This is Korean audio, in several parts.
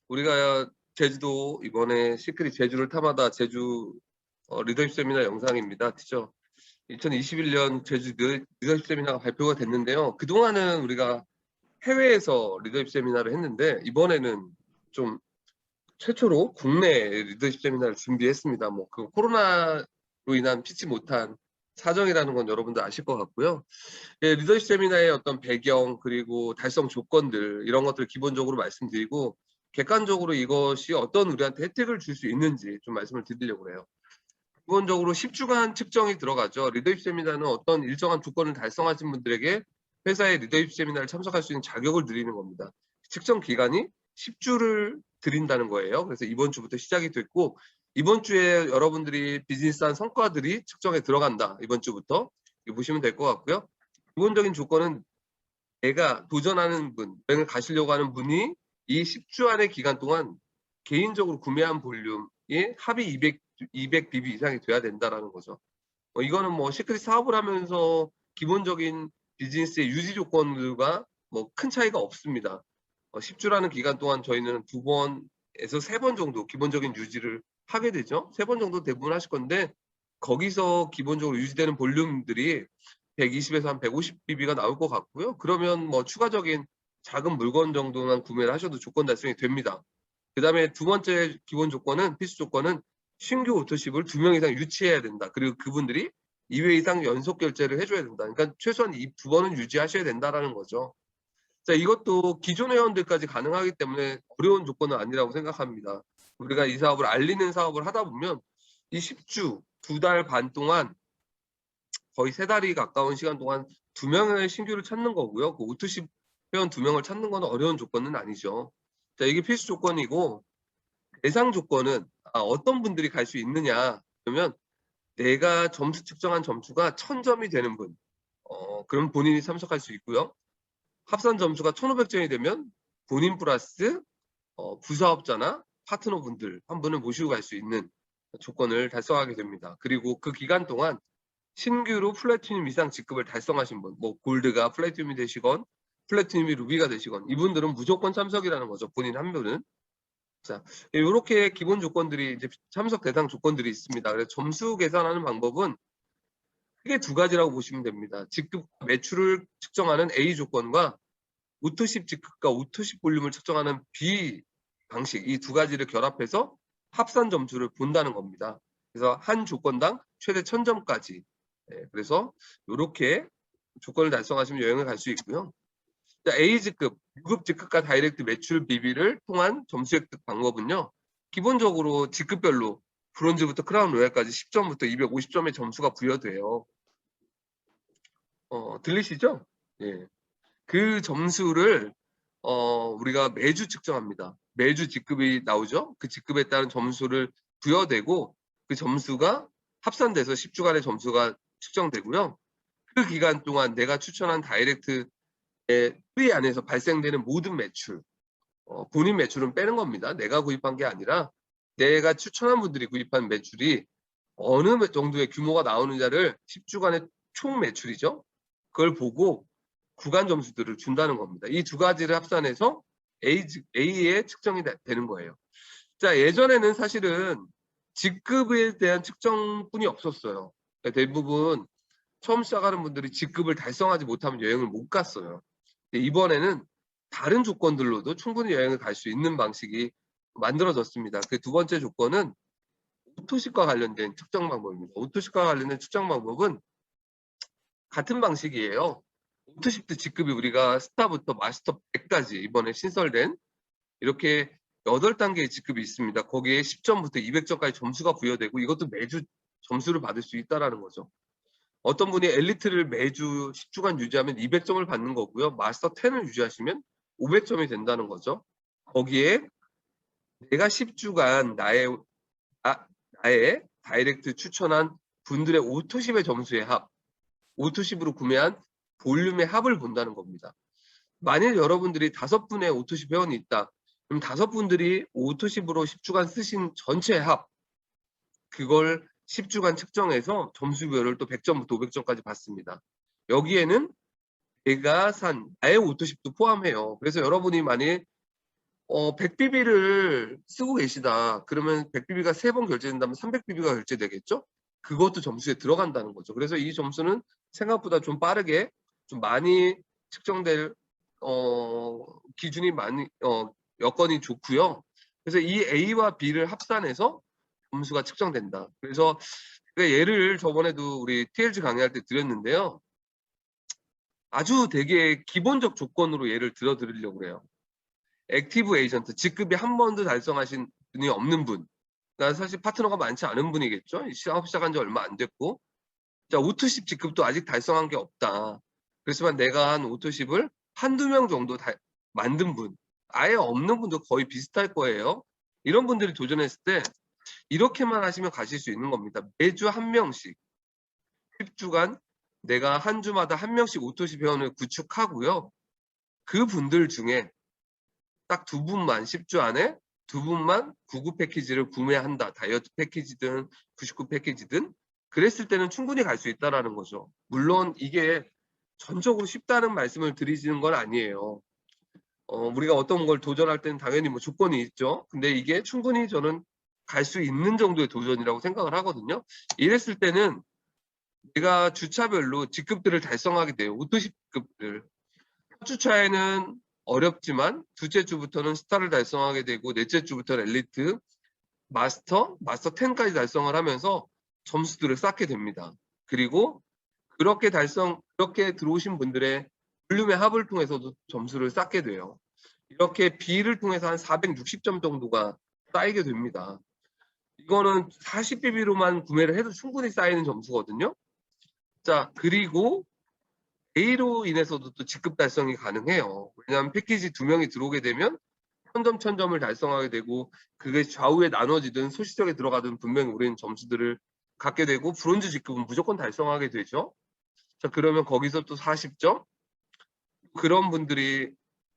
우리가 제주도 이번에 시크릿 제주를 탐하다 제주 리더십 세미나 영상입니다. 그죠? 2021년 제주 리더십 세미나가 발표가 됐는데요. 그동안은 우리가 해외에서 리더십 세미나를 했는데 이번에는 좀 최초로 국내 리더십 세미나를 준비했습니다. 뭐 그 코로나로 인한 피치 못한 사정이라는 건 여러분들 아실 것 같고요. 예, 리더십 세미나의 어떤 배경 그리고 달성 조건들 이런 것들을 기본적으로 말씀드리고 객관적으로 이것이 어떤 우리한테 혜택을 줄 수 있는지 좀 말씀을 드리려고 해요. 기본적으로 10주간 측정이 들어가죠. 리더십 세미나는 어떤 일정한 조건을 달성하신 분들에게 회사의 리더십 세미나를 참석할 수 있는 자격을 드리는 겁니다. 측정 기간이 10주를 드린다는 거예요. 그래서 이번 주부터 시작이 됐고 이번 주에 여러분들이 비즈니스한 성과들이 측정에 들어간다. 이번 주부터 보시면 될 것 같고요. 기본적인 조건은 내가 도전하는 분, 여행을 가시려고 하는 분이 이 10주 안의 기간 동안 개인적으로 구매한 볼륨이 합이 200BB 이상이 돼야 된다라는 거죠. 이거는 뭐 시크릿 사업을 하면서 기본적인 비즈니스의 유지 조건들과 뭐 큰 차이가 없습니다. 10주라는 기간 동안 저희는 2번에서 3번 정도 기본적인 유지를 하게 되죠. 3번 정도 대부분 하실 건데 거기서 기본적으로 유지되는 볼륨들이 120에서 한 150BB가 나올 것 같고요. 그러면 뭐 추가적인 작은 물건 정도만 구매를 하셔도 조건 달성이 됩니다. 그 다음에 두 번째 기본 조건은 필수 조건은 신규 오토십을 2명 이상 유치해야 된다. 그리고 그분들이 2회 이상 연속 결제를 해줘야 된다. 그러니까 최소한 이 2번은 유지하셔야 된다라는 거죠. 자, 이것도 기존 회원들까지 가능하기 때문에 어려운 조건은 아니라고 생각합니다. 우리가 이 사업을 알리는 사업을 하다 보면 이 10주, 2달 반 동안 거의 3달이 가까운 시간 동안 2명의 신규를 찾는 거고요. 그 오토십 회원 2명을 찾는 건 어려운 조건은 아니죠. 자, 이게 필수 조건이고 대상 조건은 어떤 분들이 갈 수 있느냐 그러면 내가 점수 측정한 점수가 1000점이 되는 분 그럼 본인이 참석할 수 있고요. 합산 점수가 1500점이 되면 본인 플러스 부사업자나 파트너분들 한 분을 모시고 갈 수 있는 조건을 달성하게 됩니다. 그리고 그 기간 동안 신규로 플래티늄 이상 직급을 달성하신 분, 뭐 골드가 플래티늄이 되시건 플래티늄이 루비가 되시건 이분들은 무조건 참석이라는 거죠. 본인 한 분은. 자, 이렇게 기본 조건들이 이제 참석 대상 조건들이 있습니다. 그래서 점수 계산하는 방법은 크게 2가지라고 보시면 됩니다. 직급 매출을 측정하는 A 조건과 오토십 직급과 오토십 볼륨을 측정하는 B 방식 이 2가지를 결합해서 합산 점수를 본다는 겁니다. 그래서 한 조건당 최대 1000점까지. 그래서 이렇게 조건을 달성하시면 여행을 갈 수 있고요. 자, A직급, 6급 직급과 다이렉트 매출 비비를 통한 점수 획득 방법은요. 기본적으로 직급별로 브론즈부터 크라운 로얄까지 10점부터 250점의 점수가 부여돼요. 들리시죠? 예. 그 점수를 우리가 매주 측정합니다. 매주 직급이 나오죠. 그 직급에 따른 점수를 부여되고 그 점수가 합산돼서 10주간의 점수가 측정되고요. 그 기간 동안 내가 추천한 다이렉트의 프리 안에서 발생되는 모든 매출, 본인 매출은 빼는 겁니다. 내가 구입한 게 아니라 내가 추천한 분들이 구입한 매출이 어느 정도의 규모가 나오느냐를 10주간의 총 매출이죠. 그걸 보고 구간 점수들을 준다는 겁니다. 이 2가지를 합산해서 A에 측정이 되는 거예요. 자, 예전에는 사실은 직급에 대한 측정뿐이 없었어요. 대부분 처음 시작하는 분들이 직급을 달성하지 못하면 여행을 못 갔어요. 이번에는 다른 조건들로도 충분히 여행을 갈 수 있는 방식이 만들어졌습니다. 그 2번째 조건은 오토십과 관련된 측정 방법입니다. 오토십과 관련된 측정 방법은 같은 방식이에요. 오토십트 직급이 우리가 스타부터 마스터 100까지 이번에 신설된 이렇게 8단계의 직급이 있습니다. 거기에 10점부터 200점까지 점수가 부여되고 이것도 매주 점수를 받을 수 있다는 거죠. 어떤 분이 엘리트를 매주 10주간 유지하면 200점을 받는 거고요. 마스터 10을 유지하시면 500점이 된다는 거죠. 거기에 내가 10주간 나의 다이렉트 추천한 분들의 오토십의 점수의 합, 오토십으로 구매한 볼륨의 합을 본다는 겁니다. 만일 여러분들이 5분의 오토십 회원이 있다. 그럼 5분들이 오토십으로 10주간 쓰신 전체 합, 그걸 10주간 측정해서 점수별을 또 100점부터 500점까지 받습니다. 여기에는 내가 산 나의 오토십도 포함해요. 그래서 여러분이 만일 100BB를 쓰고 계시다. 그러면 100BB가 3번 결제된다면 300BB가 결제되겠죠? 그것도 점수에 들어간다는 거죠. 그래서 이 점수는 생각보다 좀 빠르게 좀 많이 측정될 기준이 많이 여건이 좋고요. 그래서 이 A와 B를 합산해서 점수가 측정된다. 그래서 예를 저번에도 우리 TLG 강의할 때 드렸는데요. 아주 되게 기본적 조건으로 예를 들어 드리려고 해요. 액티브 에이전트, 직급이 한 번도 달성하신 분이 없는 분. 그러니까 사실 파트너가 많지 않은 분이겠죠. 사업 시작한 지 얼마 안 됐고. 자, 오토십 직급도 아직 달성한 게 없다. 그렇지만 내가 한 오토십을 한두 명 정도 만든 분, 아예 없는 분도 거의 비슷할 거예요. 이런 분들이 도전했을 때 이렇게만 하시면 가실 수 있는 겁니다. 매주 한 명씩 10주간 내가 한 주마다 한 명씩 오토십 회원을 구축하고요. 그 분들 중에 딱 2분만 10주 안에 2분만 99 패키지를 구매한다. 다이어트 패키지든 99 패키지든 그랬을 때는 충분히 갈 수 있다라는 거죠. 물론 이게 전적으로 쉽다는 말씀을 드리시는 건 아니에요. 우리가 어떤 걸 도전할 때는 당연히 뭐 조건이 있죠. 근데 이게 충분히 저는 갈 수 있는 정도의 도전이라고 생각을 하거든요. 이랬을 때는 내가 주차별로 직급들을 달성하게 돼요. 오토십급들. 첫 주차에는 어렵지만 둘째 주부터는 스타를 달성하게 되고 넷째 주부터는 엘리트, 마스터 10까지 달성을 하면서 점수들을 쌓게 됩니다. 그리고 그렇게 들어오신 분들의 볼륨의 합을 통해서도 점수를 쌓게 돼요. 이렇게 B를 통해서 한 460점 정도가 쌓이게 됩니다. 이거는 40BB로만 구매를 해도 충분히 쌓이는 점수거든요. 자, 그리고 A로 인해서도 또 직급 달성이 가능해요. 왜냐하면 패키지 2명이 들어오게 되면 1000점 달성하게 되고 그게 좌우에 나눠지든 소시적에 들어가든 분명히 우리는 점수들을 갖게 되고 브론즈 직급은 무조건 달성하게 되죠. 자, 그러면 거기서 또 40점? 그런 분들이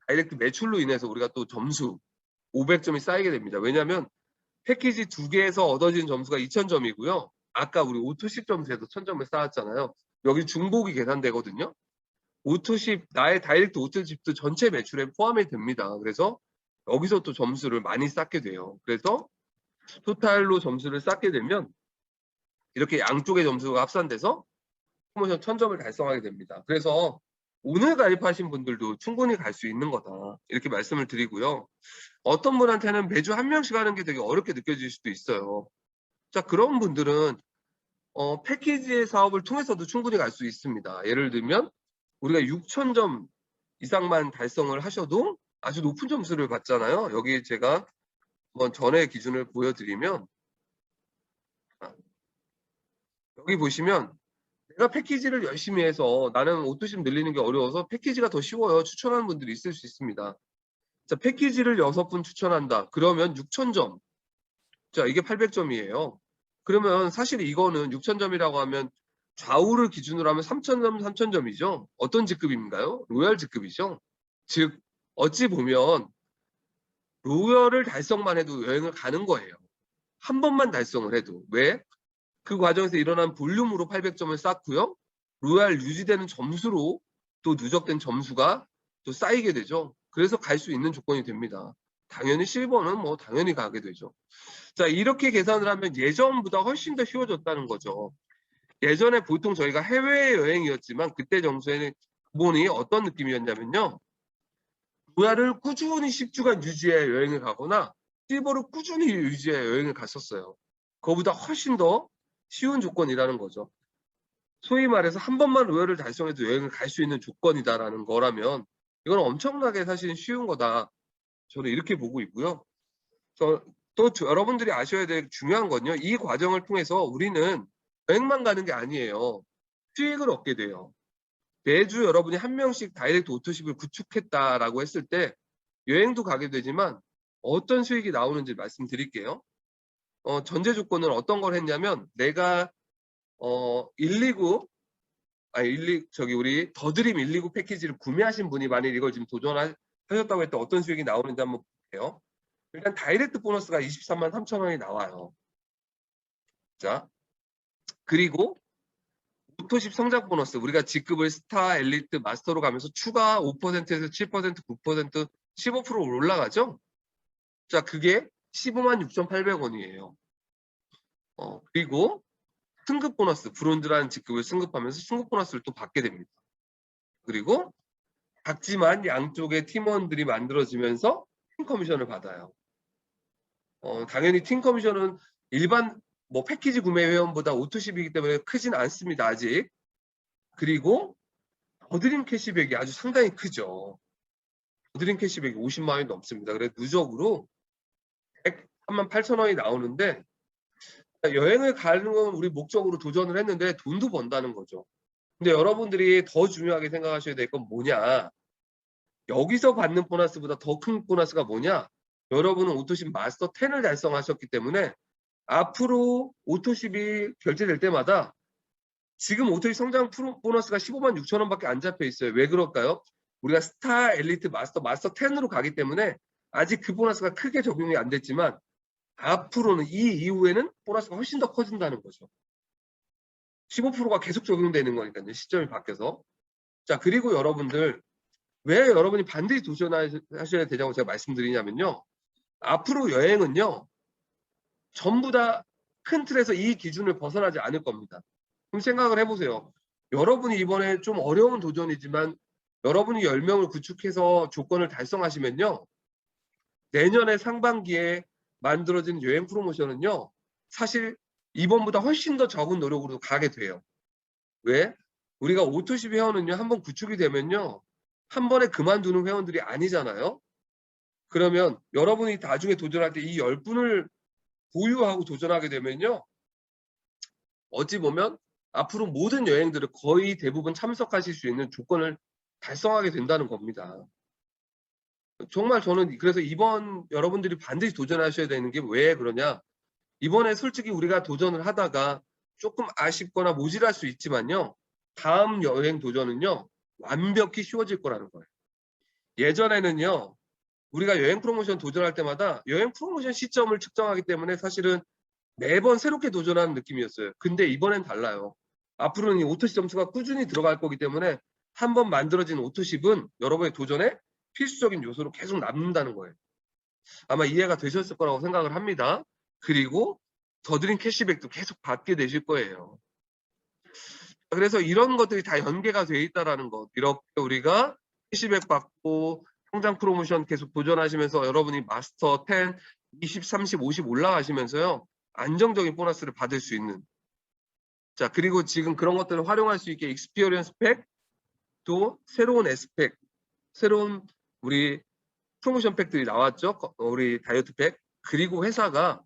다이렉트 매출로 인해서 우리가 또 점수 500점이 쌓이게 됩니다. 왜냐하면 패키지 2개에서 얻어진 점수가 2000점이고요. 아까 우리 오토십 점수에서 1000점을 쌓았잖아요. 여기 중복이 계산되거든요. 오토십, 나의 다이렉트 오토십도 전체 매출에 포함이 됩니다. 그래서 여기서 또 점수를 많이 쌓게 돼요. 그래서 토탈로 점수를 쌓게 되면 이렇게 양쪽의 점수가 합산돼서 프로모션 1000점을 달성하게 됩니다. 그래서 오늘 가입하신 분들도 충분히 갈 수 있는 거다. 이렇게 말씀을 드리고요. 어떤 분한테는 매주 한 명씩 하는 게 되게 어렵게 느껴질 수도 있어요. 자, 그런 분들은 패키지의 사업을 통해서도 충분히 갈 수 있습니다. 예를 들면 우리가 6000점 이상만 달성을 하셔도 아주 높은 점수를 받잖아요. 여기 제가 한번 전의 기준을 보여드리면 여기 보시면 내가 패키지를 열심히 해서 나는 오토십 늘리는 게 어려워서 패키지가 더 쉬워요. 추천하는 분들이 있을 수 있습니다. 자, 패키지를 6분 추천한다. 그러면 6000점. 자, 이게 800점이에요. 그러면 사실 이거는 6000점이라고 하면 좌우를 기준으로 하면 3000점, 3000점이죠. 어떤 직급인가요? 로얄 직급이죠. 즉, 어찌 보면 로열을 달성만 해도 여행을 가는 거예요. 한 번만 달성을 해도. 왜? 그 과정에서 일어난 볼륨으로 800점을 쌓고요. 로얄 유지되는 점수로 또 누적된 점수가 또 쌓이게 되죠. 그래서 갈 수 있는 조건이 됩니다. 당연히 실버는 뭐 당연히 가게 되죠. 자, 이렇게 계산을 하면 예전보다 훨씬 더 쉬워졌다는 거죠. 예전에 보통 저희가 해외여행이었지만 그때 점수에는 기본이 어떤 느낌이었냐면요. 로얄을 꾸준히 10주간 유지해 여행을 가거나 실버를 꾸준히 유지해 여행을 갔었어요. 그거보다 훨씬 더 쉬운 조건이라는 거죠. 소위 말해서 한 번만 로열을 달성해도 여행을 갈 수 있는 조건이다라는 거라면 이건 엄청나게 사실 쉬운 거다. 저는 이렇게 보고 있고요. 또 여러분들이 아셔야 될 중요한 건요. 이 과정을 통해서 우리는 여행만 가는 게 아니에요. 수익을 얻게 돼요. 매주 여러분이 한 명씩 다이렉트 오토십을 구축했다라고 했을 때 여행도 가게 되지만 어떤 수익이 나오는지 말씀드릴게요. 전제 조건은 어떤 걸 했냐면 내가 129 저기 우리 더드림 129 패키지를 구매하신 분이 만약 이걸 지금 도전하셨다고 했을 때 어떤 수익이 나오는지 한번 볼게요. 일단 다이렉트 보너스가 23만 3천 원이 나와요. 자, 그리고 오토십 성장 보너스 우리가 직급을 스타, 엘리트, 마스터로 가면서 추가 5%에서 7%, 9%, 15% 올라가죠. 자, 그게 156,800원이에요. 그리고 승급 보너스, 브론즈라는 직급을 승급하면서 승급 보너스를 또 받게 됩니다. 그리고 작지만 양쪽의 팀원들이 만들어지면서 팀 커미션을 받아요. 당연히 팀 커미션은 일반 뭐 패키지 구매 회원보다 오토십이기 때문에 크진 않습니다, 아직. 그리고 더드림 캐시백이 아주 상당히 크죠. 더드림 캐시백이 50만 원이 넘습니다. 그래서 누적으로 138,000원이 나오는데, 여행을 가는 건 우리 목적으로 도전을 했는데 돈도 번다는 거죠. 근데 여러분들이 더 중요하게 생각하셔야 될 건 뭐냐? 여기서 받는 보너스보다 더 큰 보너스가 뭐냐? 여러분은 오토십 마스터 10을 달성하셨기 때문에 앞으로 오토십이 결제될 때마다 지금 오토십 성장 보너스가 15만 6천 원밖에 안 잡혀 있어요. 왜 그럴까요? 우리가 스타, 엘리트, 마스터 10으로 가기 때문에 아직 그 보너스가 크게 적용이 안 됐지만 앞으로는 이 이후에는 보너스가 훨씬 더 커진다는 거죠. 15%가 계속 적용되는 거니까요. 시점이 바뀌어서. 자, 그리고 여러분들 왜 여러분이 반드시 도전하셔야 되냐고 제가 말씀드리냐면요. 앞으로 여행은요. 전부 다 큰 틀에서 이 기준을 벗어나지 않을 겁니다. 그럼 생각을 해보세요. 여러분이 이번에 좀 어려운 도전이지만 여러분이 10명을 구축해서 조건을 달성하시면요. 내년에 상반기에 만들어진 여행 프로모션은요. 사실 이번보다 훨씬 더 적은 노력으로 가게 돼요. 왜? 우리가 오토십 회원은요. 한번 구축이 되면요. 한 번에 그만두는 회원들이 아니잖아요. 그러면 여러분이 나중에 도전할 때 이 10분을 보유하고 도전하게 되면요. 어찌 보면 앞으로 모든 여행들을 거의 대부분 참석하실 수 있는 조건을 달성하게 된다는 겁니다. 정말 저는 그래서 이번 여러분들이 반드시 도전하셔야 되는 게 왜 그러냐. 이번에 솔직히 우리가 도전을 하다가 조금 아쉽거나 모질할 수 있지만요. 다음 여행 도전은요. 완벽히 쉬워질 거라는 거예요. 예전에는요. 우리가 여행 프로모션 도전할 때마다 여행 프로모션 시점을 측정하기 때문에 사실은 매번 새롭게 도전하는 느낌이었어요. 근데 이번엔 달라요. 앞으로는 이 오토십 점수가 꾸준히 들어갈 거기 때문에 한번 만들어진 오토십은 여러분의 도전에 필수적인 요소로 계속 남는다는 거예요. 아마 이해가 되셨을 거라고 생각을 합니다. 그리고 더드림 캐시백도 계속 받게 되실 거예요. 그래서 이런 것들이 다 연계가 돼 있다는 것. 이렇게 우리가 캐시백 받고 성장 프로모션 계속 도전하시면서 여러분이 마스터 10, 20, 30, 50 올라가시면서요. 안정적인 보너스를 받을 수 있는. 자, 그리고 지금 그런 것들을 활용할 수 있게 익스피리언스 팩, 또 새로운 S팩, 새로운 우리 프로모션 팩들이 나왔죠. 우리 다이어트 팩. 그리고 회사가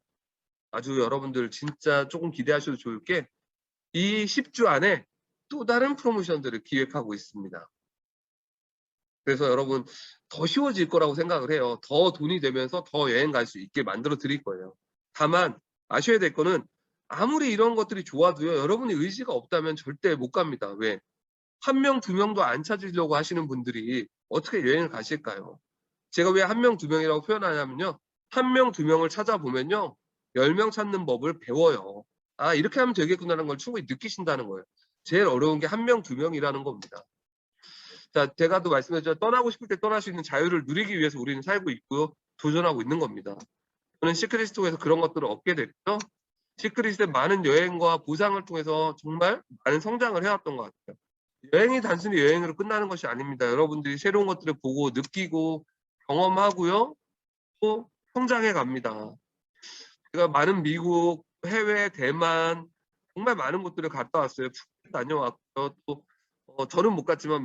아주 여러분들 진짜 조금 기대하셔도 좋을 게 이 10주 안에 또 다른 프로모션들을 기획하고 있습니다. 그래서 여러분 더 쉬워질 거라고 생각을 해요. 더 돈이 되면서 더 여행 갈 수 있게 만들어 드릴 거예요. 다만 아셔야 될 거는 아무리 이런 것들이 좋아도요. 여러분이 의지가 없다면 절대 못 갑니다. 왜? 한 명, 두 명도 안 찾으려고 하시는 분들이 어떻게 여행을 가실까요? 제가 왜 한 명, 두 명이라고 표현하냐면요. 한 명, 두 명을 찾아보면요. 10명 찾는 법을 배워요. 아, 이렇게 하면 되겠구나라는 걸 충분히 느끼신다는 거예요. 제일 어려운 게 한 명, 두 명이라는 겁니다. 자, 제가 또 말씀드렸죠. 떠나고 싶을 때 떠날 수 있는 자유를 누리기 위해서 우리는 살고 있고요. 도전하고 있는 겁니다. 저는 시크릿스톡에서 그런 것들을 얻게 됐죠. 시크릿의 많은 여행과 보상을 통해서 정말 많은 성장을 해왔던 것 같아요. 여행이 단순히 여행으로 끝나는 것이 아닙니다. 여러분들이 새로운 것들을 보고 느끼고 경험하고요. 또 성장해 갑니다. 제가 많은 미국, 해외, 대만 정말 많은 곳들을 갔다 왔어요. 푸켓 다녀왔고요. 또 저는 못 갔지만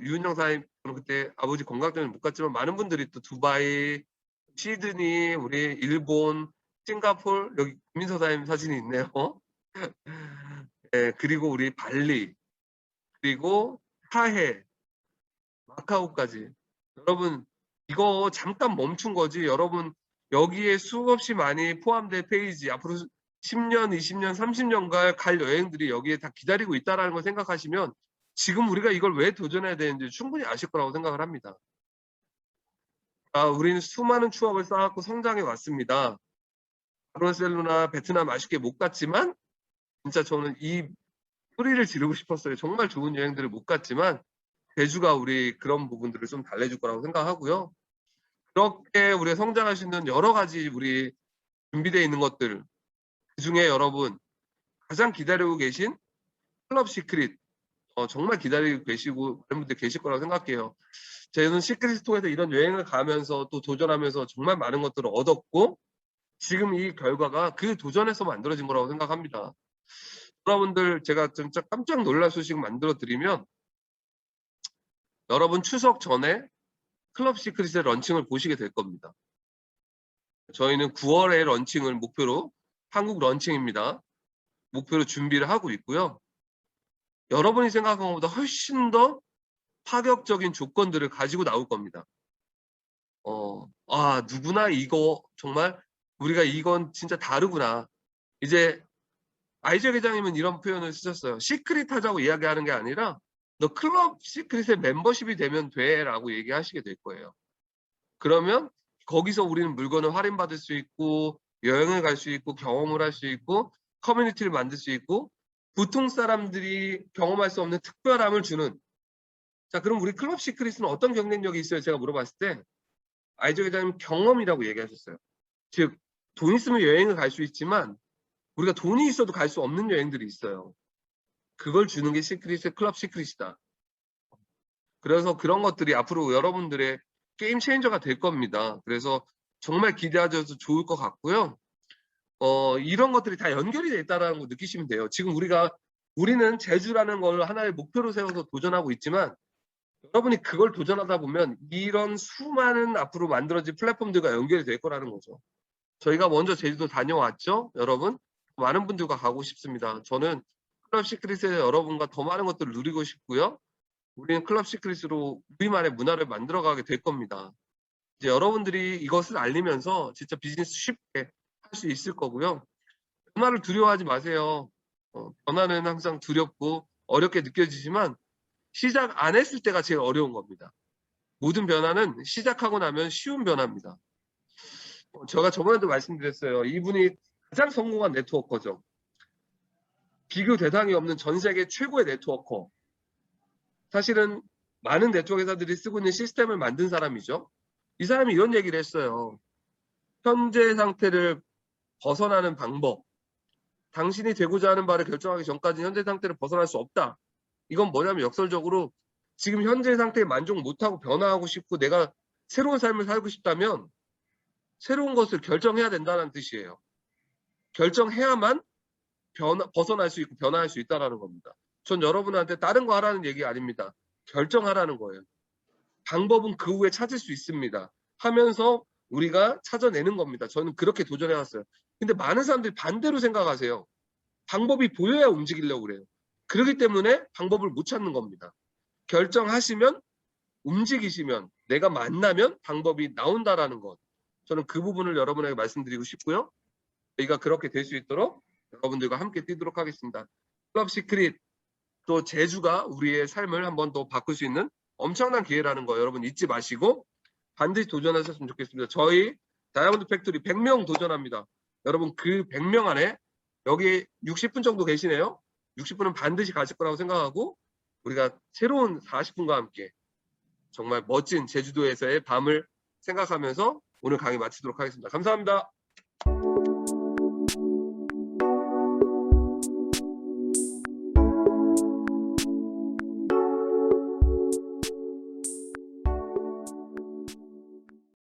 유은영 사장님 그때 아버지 건강 때문에 못 갔지만 많은 분들이 또 두바이, 시드니, 우리 일본, 싱가포르 여기 김민서 사장님 사진이 있네요. 네, 그리고 우리 발리 그리고 타해, 마카오까지. 여러분 이거 잠깐 멈춘 거지. 여러분 여기에 수없이 많이 포함된 페이지 앞으로 10년, 20년, 30년간 갈 여행들이 여기에 다 기다리고 있다는 걸 생각하시면 지금 우리가 이걸 왜 도전해야 되는지 충분히 아실 거라고 생각을 합니다. 우리는 수많은 추억을 쌓았고 성장해 왔습니다. 바르셀로나, 베트남 아쉽게 못 갔지만 진짜 저는 이 소리를 지르고 싶었어요. 정말 좋은 여행들을 못 갔지만 제주가 우리 그런 부분들을 좀 달래줄 거라고 생각하고요. 그렇게 우리가 성장할 수 있는 여러 가지 우리 준비되어 있는 것들, 그중에 여러분 가장 기다리고 계신 클럽 시크릿, 정말 기다리고 계시고 많은 분들 계실 거라고 생각해요. 저는 시크릿을 통해서 이런 여행을 가면서 또 도전하면서 정말 많은 것들을 얻었고, 지금 이 결과가 그 도전에서 만들어진 거라고 생각합니다. 여러분들 제가 진짜 깜짝 놀랄 소식 만들어 드리면, 여러분 추석 전에 클럽 시크릿의 런칭을 보시게 될 겁니다. 저희는 9월에 런칭을 목표로, 한국 런칭입니다. 목표로 준비를 하고 있고요. 여러분이 생각한 것보다 훨씬 더 파격적인 조건들을 가지고 나올 겁니다. 누구나 이거 정말 우리가 이건 진짜 다르구나. 이제 아이작 회장님은 이런 표현을 쓰셨어요. 시크릿 하자고 이야기하는 게 아니라 너 클럽 시크릿의 멤버십이 되면 돼 라고 얘기하시게 될 거예요. 그러면 거기서 우리는 물건을 할인받을 수 있고, 여행을 갈 수 있고, 경험을 할 수 있고, 커뮤니티를 만들 수 있고, 보통 사람들이 경험할 수 없는 특별함을 주는. 자, 그럼 우리 클럽 시크릿은 어떤 경쟁력이 있어요? 제가 물어봤을 때 아이작 회장님 경험이라고 얘기하셨어요. 즉, 돈 있으면 여행을 갈 수 있지만 우리가 돈이 있어도 갈 수 없는 여행들이 있어요. 그걸 주는 게 시크릿의 클럽 시크릿이다. 그래서 그런 것들이 앞으로 여러분들의 게임 체인저가 될 겁니다. 그래서 정말 기대하셔도 좋을 것 같고요. 이런 것들이 다 연결이 돼 있다는 거 느끼시면 돼요. 지금 우리는 제주라는 걸 하나의 목표로 세워서 도전하고 있지만, 여러분이 그걸 도전하다 보면 이런 수많은 앞으로 만들어질 플랫폼들과 연결이 될 거라는 거죠. 저희가 먼저 제주도 다녀왔죠, 여러분. 많은 분들과 가고 싶습니다. 저는 클럽 시크릿에 여러분과 더 많은 것들을 누리고 싶고요. 우리는 클럽 시크릿으로 우리만의 문화를 만들어가게 될 겁니다. 이제 여러분들이 이것을 알리면서 진짜 비즈니스 쉽게 할 수 있을 거고요. 변화를 두려워하지 마세요. 변화는 항상 두렵고 어렵게 느껴지지만 시작 안 했을 때가 제일 어려운 겁니다. 모든 변화는 시작하고 나면 쉬운 변화입니다. 제가 저번에도 말씀드렸어요. 이분이 가장 성공한 네트워커죠. 비교 대상이 없는 전 세계 최고의 네트워커. 사실은 많은 네트워크 회사들이 쓰고 있는 시스템을 만든 사람이죠. 이 사람이 이런 얘기를 했어요. 현재 상태를 벗어나는 방법. 당신이 되고자 하는 바를 결정하기 전까지 현재 상태를 벗어날 수 없다. 이건 뭐냐면 역설적으로 지금 현재 상태에 만족 못하고 변화하고 싶고 내가 새로운 삶을 살고 싶다면 새로운 것을 결정해야 된다는 뜻이에요. 결정해야만 벗어날 수 있고 변화할 수 있다는 겁니다. 전 여러분한테 다른 거 하라는 얘기 아닙니다. 결정하라는 거예요. 방법은 그 후에 찾을 수 있습니다. 하면서 우리가 찾아내는 겁니다. 저는 그렇게 도전해왔어요. 근데 많은 사람들이 반대로 생각하세요. 방법이 보여야 움직이려고 그래요. 그렇기 때문에 방법을 못 찾는 겁니다. 결정하시면, 움직이시면, 내가 만나면 방법이 나온다라는 것. 저는 그 부분을 여러분에게 말씀드리고 싶고요. 저희가 그렇게 될 수 있도록 여러분들과 함께 뛰도록 하겠습니다. 클럽 시크릿, 또 제주가 우리의 삶을 한번 더 바꿀 수 있는 엄청난 기회라는 거 여러분 잊지 마시고 반드시 도전하셨으면 좋겠습니다. 저희 다이아몬드 팩토리 100명 도전합니다. 여러분 그 100명 안에 여기 60분 정도 계시네요. 60분은 반드시 가실 거라고 생각하고 우리가 새로운 40분과 함께 정말 멋진 제주도에서의 밤을 생각하면서 오늘 강의 마치도록 하겠습니다. 감사합니다.